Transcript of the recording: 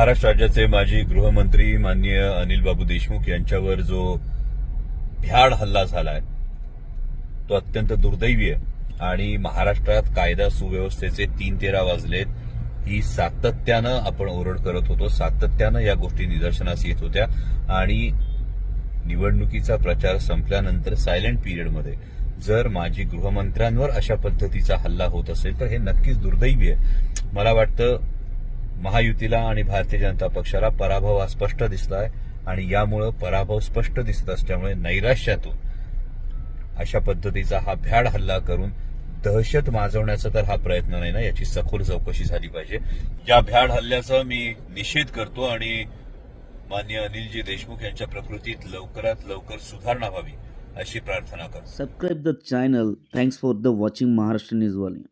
महाराष्ट्र राज्याचे माजी गृहमंत्री माननीय अनिल बाबू देशमुख यांच्यावर जो भ्याड हल्ला झालाय तो अत्यंत दुर्दैवी आहे आणि महाराष्ट्रात कायदा सुव्यवस्थेचे 3-13 वाजलेत ही सातत्यानं आपण ओरड करत होतो, सातत्यानं या गोष्टी निदर्शनास येत होत्या आणि निवडणुकीचा प्रचार संपल्यानंतर सायलेंट पिरियडमध्ये जर माजी गृहमंत्र्यांवर अशा पद्धतीचा हल्ला होत असेल तर हे नक्कीच दुर्दैवी आहे। मला वाटतं महायुतीला आणि भारतीय जनता पक्षाला पराभव हा स्पष्ट दिसलाय आणि यामुळे पराभव स्पष्ट दिसत असल्यामुळे नैराश्यातून अशा पद्धतीचा हा भ्याड हल्ला करून दहशत माजवण्याचा तर हा प्रयत्न नाही ना, याची सखोल चौकशी झाली पाहिजे। या भ्याड हल्ल्याचा मी निषेध करतो आणि माननीय अनिलजी देशमुख यांच्या प्रकृतीत लवकरात लवकर सुधारणा व्हावी अशी प्रार्थना करतो। Subscribe the channel. Thanks for the watching Maharashtra News Wali.